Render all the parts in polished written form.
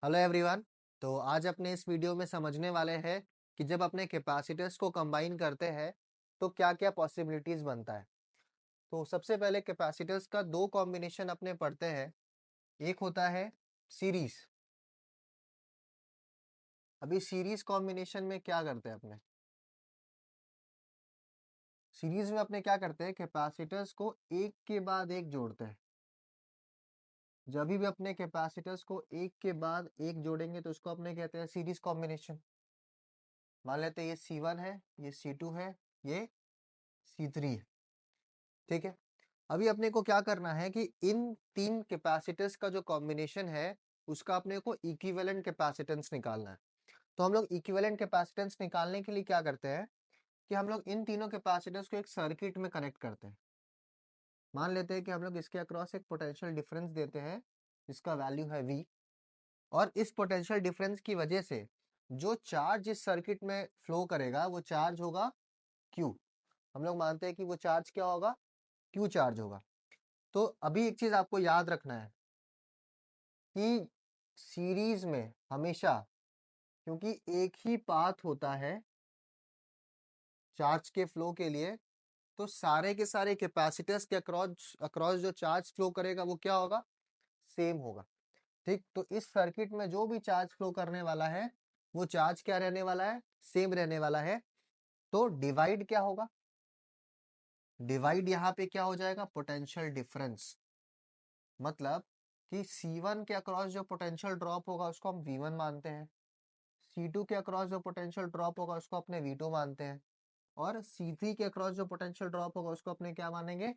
Hello everyone. तो आज अपने इस वीडियो में समझने वाले हैं कि जब अपने कैपेसिटर्स को कंबाइन करते हैं तो क्या क्या पॉसिबिलिटीज बनता है। तो सबसे पहले कैपेसिटर्स का दो कॉम्बिनेशन अपने पढ़ते हैं। एक होता है सीरीज। अभी सीरीज कॉम्बिनेशन में क्या करते हैं अपने, सीरीज में अपने क्या करते हैं, कैपेसिटर्स को एक के बाद एक जोड़ते हैं। जब भी अपने कैपेसिटर्स को एक के बाद एक जोड़ेंगे तो उसको अपने कहते हैं सीरीज कॉम्बिनेशन। मान लेते हैं ये C1 है, ये C2 है, ये C3 है। ठीक है। अभी अपने को क्या करना है कि इन तीन कैपेसिटर्स का जो कॉम्बिनेशन है उसका अपने को इक्विवेलेंट कैपेसिटेंस निकालना है। तो हम लोग इक्विवेलेंट कैपेसिटेंस निकालने के लिए क्या करते हैं कि हम लोग इन तीनों कैपेसिटर्स को एक सर्किट में कनेक्ट करते हैं। मान लेते हैं कि हम लोग इसके अक्रॉस एक पोटेंशियल डिफरेंस देते हैं जिसका वैल्यू है V, और इस पोटेंशियल डिफरेंस की वजह से जो चार्ज इस सर्किट में फ्लो करेगा वो चार्ज होगा Q। हम लोग मानते हैं कि वो चार्ज क्या होगा, Q चार्ज होगा। तो अभी एक चीज आपको याद रखना है कि सीरीज में हमेशा, क्योंकि एक ही पाथ होता है चार्ज के फ्लो के लिए, तो सारे के सारे कैपेसिटर्स के अक्रॉस अक्रॉस जो चार्ज फ्लो करेगा वो क्या होगा, सेम होगा। ठीक, तो इस सर्किट में जो भी चार्ज फ्लो करने वाला है वो चार्ज क्या रहने वाला है, सेम रहने वाला है। तो डिवाइड क्या होगा, डिवाइड यहाँ पे क्या हो जाएगा, पोटेंशियल डिफरेंस। मतलब कि C1 के अक्रॉस जो पोटेंशियल ड्रॉप होगा उसको हम V1 मानते हैं, C2 के अक्रॉस जो पोटेंशियल ड्रॉप होगा उसको अपने V2 मानते हैं, और C3 के अक्रॉस जो पोटेंशियल ड्रॉप होगा उसको अपने क्या मानेंगे,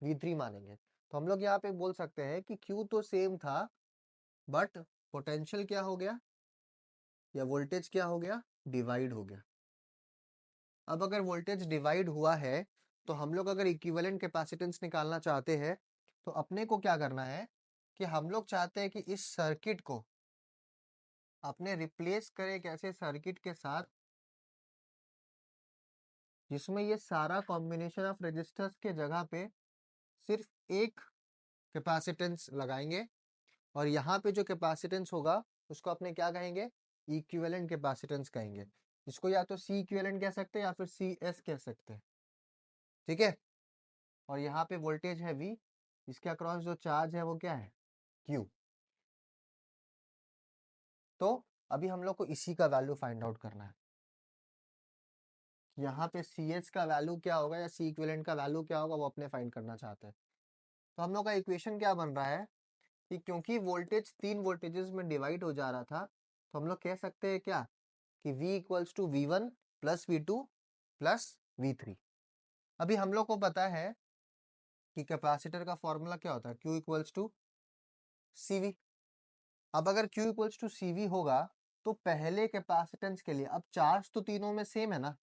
V3 मानेंगे। तो हम लोग यहाँ पे बोल सकते हैं कि Q तो सेम था बट पोटेंशियल क्या हो गया या वोल्टेज क्या हो गया, डिवाइड हो गया। अब अगर वोल्टेज डिवाइड हुआ है तो हम लोग अगर इक्विवेलेंट कैपेसिटेंस निकालना चाहते हैं तो अपने को क्या करना है कि हम लोग चाहते हैं कि इस सर्किट को अपने रिप्लेस करें एक ऐसे सर्किट के साथ जिसमें ये सारा कॉम्बिनेशन ऑफ रेजिस्टर्स के जगह पे सिर्फ एक कैपेसिटेंस लगाएंगे, और यहाँ पे जो कैपेसिटेंस होगा उसको अपने क्या कहेंगे, इक्विवेलेंट कैपेसिटेंस कहेंगे। इसको या तो सी इक्विवेलेंट कह सकते हैं या फिर सी एस कह सकते हैं। ठीक है। और यहाँ पे वोल्टेज है V, इसके अक्रॉस जो चार्ज है वो क्या है, Q। तो अभी हम लोग को इसी का वैल्यू फाइंड आउट करना है। यहाँ पे CS का वैल्यू क्या होगा या C इक्विवेलेंट का वैल्यू क्या होगा वो अपने फाइंड करना चाहते हैं। तो हम लोग का इक्वेशन क्या बन रहा है कि क्योंकि वोल्टेज तीन वोल्टेजेस में डिवाइड हो जा रहा था तो हम लोग कह सकते हैं क्या कि V equals to V1 plus V2 plus V3। अभी हम लोग को पता है कि कैपेसिटर का फॉर्मूला क्या होता है, Q इक्वल्स टू CV। अब अगर Q इक्वल्स टू CV होगा तो पहले कैपेसिटेंस के लिए, अब चार्ज तो तीनों में सेम है ना,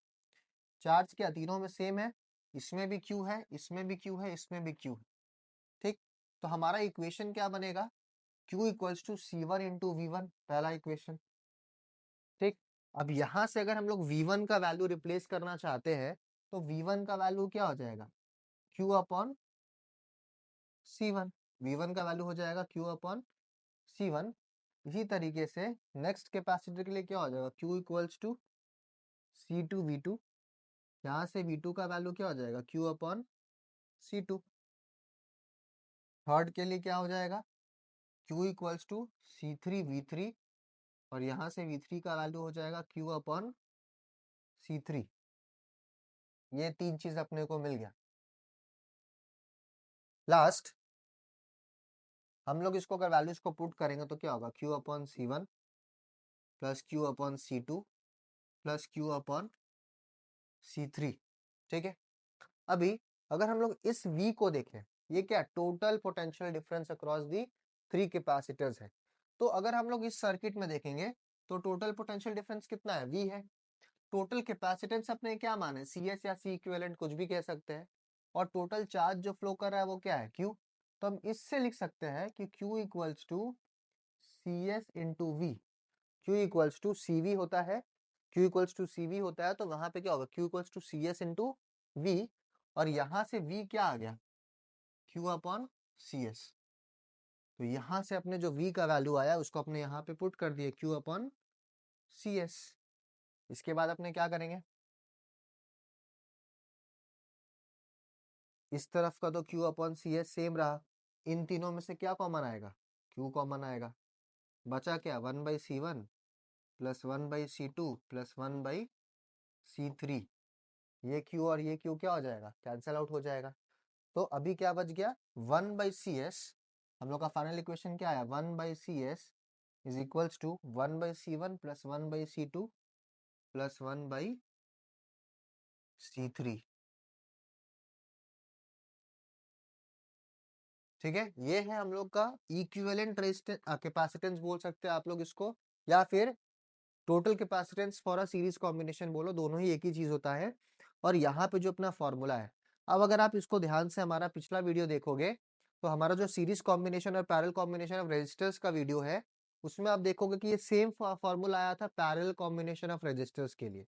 चार्ज क्या तीनों में सेम है, इसमें भी Q है, इसमें भी Q है, इसमें भी Q है। ठीक, तो हमारा इक्वेशन क्या बनेगा, Q equals to C1 into V1, पहला इक्वेशन। ठीक, अब यहां से अगर हम लोग V1 का वैल्यू रिप्लेस करना चाहते हैं तो V1 का वैल्यू क्या हो जाएगा, Q अपॉन C1। V1 का वैल्यू हो जाएगा Q अपॉन C1। इसी तरीके से नेक्स्ट कैपेसिटर के लिए क्या हो जाएगा, Q इक्वल्स टू C2V2। यहाँ से V2 का वैल्यू क्या हो जाएगा, Q अपॉन C2। थर्ड के लिए क्या हो जाएगा, Q इक्वल्स टू C3V3, और यहाँ से V3 का वैल्यू हो जाएगा Q अपॉन C3। ये तीन चीज अपने को मिल गया। लास्ट हम लोग इसको अगर वैल्यूज को पुट करेंगे तो क्या होगा, Q upon C1 plus Q upon C2 plus Q upon C3। ठीक है। अभी अगर हम लोग इस V को देखें, ये क्या total potential difference across the three capacitors है। तो अगर हम लोग इस सर्किट में देखेंगे तो टोटल पोटेंशियल डिफरेंस कितना है, V है। टोटल कैपेसिटेंस अपने क्या माने, CS या C इक्विवेलेंट कुछ भी कह सकते हैं, और टोटल चार्ज जो फ्लो कर रहा है वो क्या है, Q। तो हम इससे लिख सकते हैं कि Q equals to CS into V। Q equals to CV होता है, Q इक्वल्स टू CV होता है तो वहां पे क्या होगा, Q equals to CS into V, और यहां से V क्या आ गया, Q अपॉन CS। तो यहाँ से अपने जो V का वैल्यू आया उसको अपने यहाँ पे पुट कर दिए Q अपॉन CS। इसके बाद अपने क्या करेंगे, इस तरफ का तो Q अपॉन CS सेम रहा, इन तीनों में से क्या कॉमन आएगा, Q कॉमन आएगा, बचा क्या 1/C1 plus 1/C2 plus 1/C3। ये Q और ये Q क्या हो जाएगा, कैंसल आउट हो जाएगा। तो अभी क्या बच गया 1/CS। हम लोग का फाइनल इक्वेशन क्या आया 1/CS is equals to 1/C1 plus 1/C2 plus 1/C3। ठीक है, ये है हम लोग का इक्विवेलेंट रेजिस्टेंस कैपेसिटेंस बोल सकते हैं आप लोग इसको, या फिर total capacitance for a series combination बोलो, दोनों ही एक ही चीज होता है। और यहाँ पे जो अपना फॉर्मूला है, अब अगर आप इसको ध्यान से हमारा पिछला वीडियो देखोगे तो हमारा जो सीरीज कॉम्बिनेशन और पैरेलल कॉम्बिनेशन ऑफ रेजिस्टर्स का वीडियो है उसमें आप देखोगे कि ये सेम फॉर्मूला आया था पैरेलल कॉम्बिनेशन ऑफ रेजिस्टर्स के लिए।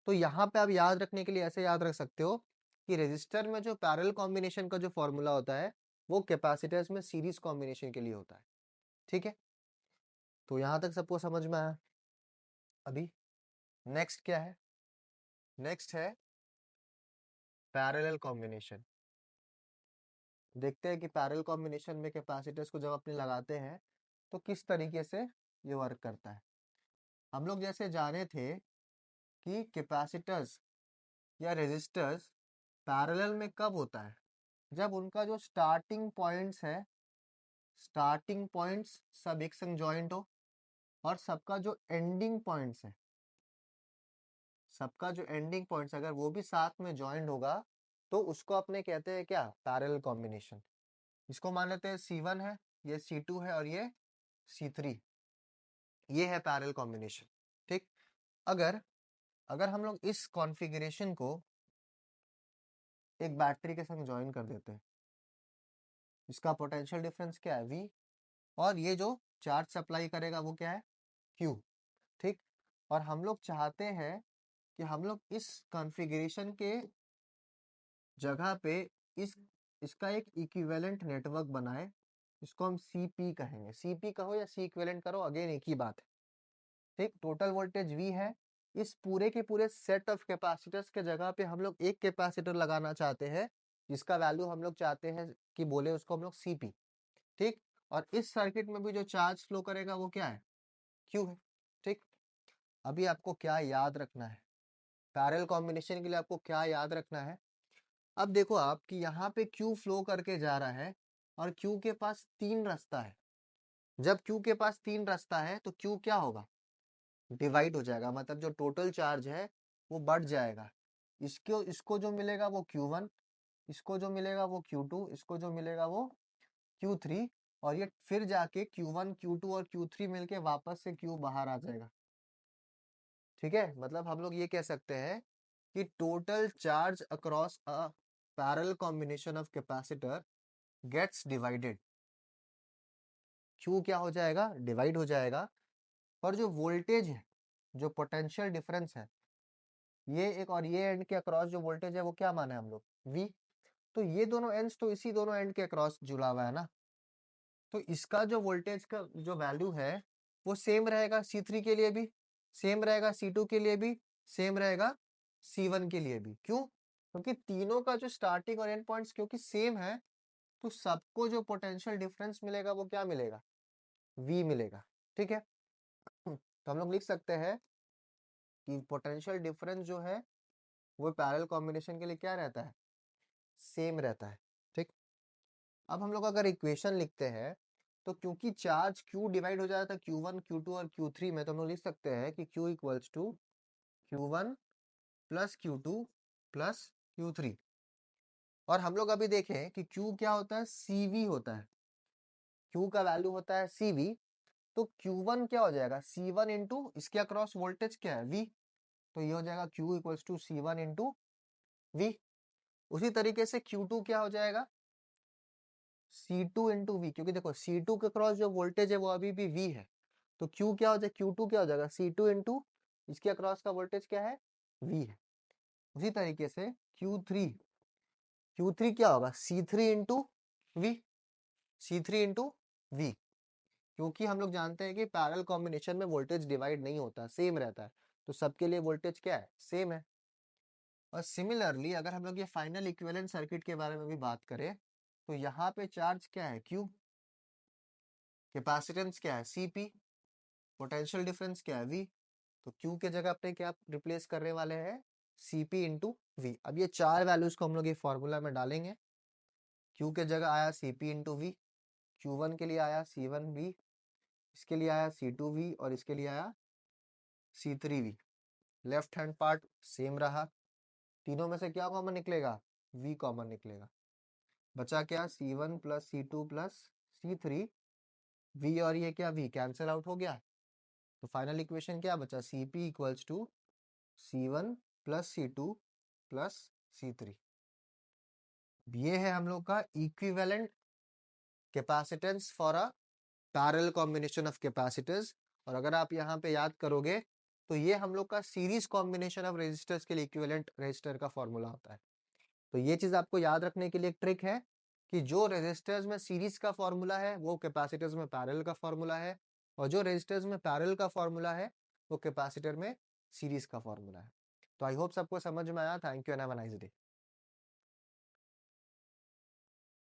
तो यहाँ पे आप याद रखने के लिए ऐसे याद रख सकते हो कि रेजिस्टर में जो पैरेलल कॉम्बिनेशन का जो फॉर्मूला होता है वो कैपेसिटर्स में सीरीज कॉम्बिनेशन के लिए होता है। ठीक है, तो यहाँ तक सबको समझ में आया। अभी नेक्स्ट क्या है, नेक्स्ट है पैरेलल कॉम्बिनेशन। देखते हैं कि पैरेलल कॉम्बिनेशन में कैपेसिटर्स को जब अपने लगाते हैं तो किस तरीके से ये वर्क करता है। हम लोग जैसे जाने थे कि कैपेसिटर्स या रेजिस्टर्स पैरेलल में कब होता है, जब उनका जो स्टार्टिंग पॉइंट्स है, स्टार्टिंग पॉइंट्स सब एक संग जॉइंट हो और सबका जो एंडिंग पॉइंट्स है, सबका जो एंडिंग पॉइंट्स अगर वो भी साथ में जॉइंट होगा तो उसको अपने कहते हैं क्या, पैरेलल कॉम्बिनेशन। इसको मान लेते हैं C1 है, ये C2 है और ये C3, ये है पैरेलल कॉम्बिनेशन। ठीक, अगर अगर हम लोग इस कॉन्फ़िगरेशन को एक बैटरी के संग ज्वाइन कर देते हैं, इसका पोटेंशियल डिफरेंस क्या है V, और ये जो चार्ज सप्लाई करेगा वो क्या है Q। ठीक, और हम लोग चाहते हैं कि हम लोग इस कॉन्फ़िगरेशन के जगह पे इस इसका एक इक्विवेलेंट नेटवर्क बनाए, इसको हम CP कहेंगे। CP कहो या C इक्विवेलेंट करो, अगेन एक ही बात है। ठीक, टोटल वोल्टेज V है, इस पूरे के पूरे सेट ऑफ कैपेसिटर्स के जगह पे हम लोग एक कैपेसिटर लगाना चाहते हैं जिसका वैल्यू हम लोग चाहते हैं कि बोले उसको हम लोग CP। ठीक, और इस सर्किट में भी जो चार्ज फ्लो करेगा वो क्या है, Q है। ठीक, अभी आपको क्या याद रखना है, पैरेलल कॉम्बिनेशन के लिए आपको क्या याद रखना है। अब देखो आप कि यहाँ पे Q फ्लो करके जा रहा है और Q के पास तीन रास्ता है। जब Q के पास तीन रास्ता है तो Q क्या होगा, डिवाइड हो जाएगा, मतलब जो टोटल चार्ज है वो बढ़ जाएगा। इसको इसको जो मिलेगा वो Q1, इसको जो मिलेगा वो Q2, इसको जो मिलेगा वो Q3, और ये फिर जाके Q1 Q2 और Q3 मिलके वापस से Q बाहर आ जाएगा। ठीक है, मतलब हम लोग ये कह सकते हैं कि total charge across a parallel combination of capacitor gets divided. Q क्या हो जाएगा, डिवाइड हो जाएगा, और जो वोल्टेज है, जो पोटेंशियल डिफरेंस है, ये एक और ये एंड के अक्रॉस जो वोल्टेज है वो क्या माना है हम लोग V। तो ये दोनों एंड्स तो इसी दोनों एंड के अक्रॉस जुड़ा हुआ है ना, तो इसका जो वोल्टेज का जो वैल्यू है वो सेम रहेगा C3 के लिए भी, सेम रहेगा C2 के लिए भी, सेम रहेगा C1 के लिए भी। क्यों, क्योंकि तीनों का जो स्टार्टिंग और एंड पॉइंट्स क्योंकि सेम है, तो सबको जो पोटेंशियल डिफरेंस मिलेगा वो क्या मिलेगा, V मिलेगा। ठीक है, तो हम लोग लिख सकते हैं कि पोटेंशियल डिफरेंस जो है वो पैरेलल कॉम्बिनेशन के लिए क्या रहता है, सेम रहता है। ठीक, अब हम लोग अगर इक्वेशन लिखते हैं तो क्योंकि चार्ज Q डिवाइड हो जाता है Q1 Q2 और Q3 में, तो हम लोग लिख सकते हैं कि Q equals to Q1 plus Q2 plus Q3। और हम लोग अभी देखें कि Q क्या होता है, CV होता है, Q का वैल्यू होता है CV। तो Q1 क्या हो जाएगा, C1 इंटू इसके अक्रॉस वोल्टेज क्या है V, तो ये हो जाएगा Q equals to C1 into V। उसी तरीके से Q2 क्या हो जाएगा, C2 इंटू V, क्योंकि देखो C2 के क्रॉस जो वोल्टेज है वो अभी भी V है, तो Q क्या हो जाएगा, Q2 क्या हो जाएगा C2 इंटू इसके अक्रॉस का वोल्टेज क्या है, V है। उसी तरीके से Q3 क्या होगा, C3 into V, C3 into V, क्योंकि हम लोग जानते हैं कि पैरेलल कॉम्बिनेशन में वोल्टेज डिवाइड नहीं होता, सेम रहता है, तो सबके लिए वोल्टेज क्या है, सेम है। और सिमिलरली अगर हम लोग ये फाइनल इक्विवेलेंट सर्किट के बारे में भी बात करें, तो यहाँ पे चार्ज क्या है, Q, कैपेसिटेंस क्या है, Cp, पोटेंशियल डिफरेंस क्या है, V, तो Q के जगह पे क्या रिप्लेस करने वाले हैं, Cp इंटू V। अब ये चार वैल्यूज को हम लोग ये फॉर्मूला में डालेंगे। Q के जगह आया Cp इंटू V, Q1 के लिए आया C1V, इसके लिए आया C2V और इसके लिए आया C3V। Left hand part same रहा, तीनों में से क्या कॉमन निकलेगा, V कॉमन निकलेगा। बचा क्या, C1 plus C2 plus C3, V और ये क्या V कैंसिल आउट हो गया, तो फाइनल इक्वेशन क्या बचा, Cp equals to C1 plus C2 plus C3। ये है हम लोग का equivalent capacitance for a parallel combination of capacitors. और अगर आप यहाँ पे याद करोगे तो ये हम लोग का सीरीज कॉम्बिनेशन ऑफ रेजिस्टर्स के लिए इक्विवेलेंट रेजिस्टर का फॉर्मूला होता है। तो ये चीज आपको याद रखने के लिए एक ट्रिक है कि जो रेजिस्टर्स में सीरीज का फॉर्मूला है वो कैपेसिटर्स में पैरेलल का फॉर्मूला है, और जो रेजिस्टर्स में पैरेलल का फॉर्मूला है वो कैपेसिटर में सीरीज का फॉर्मूला है। तो आई होप सबको समझ में आया। Thank you and have a nice day.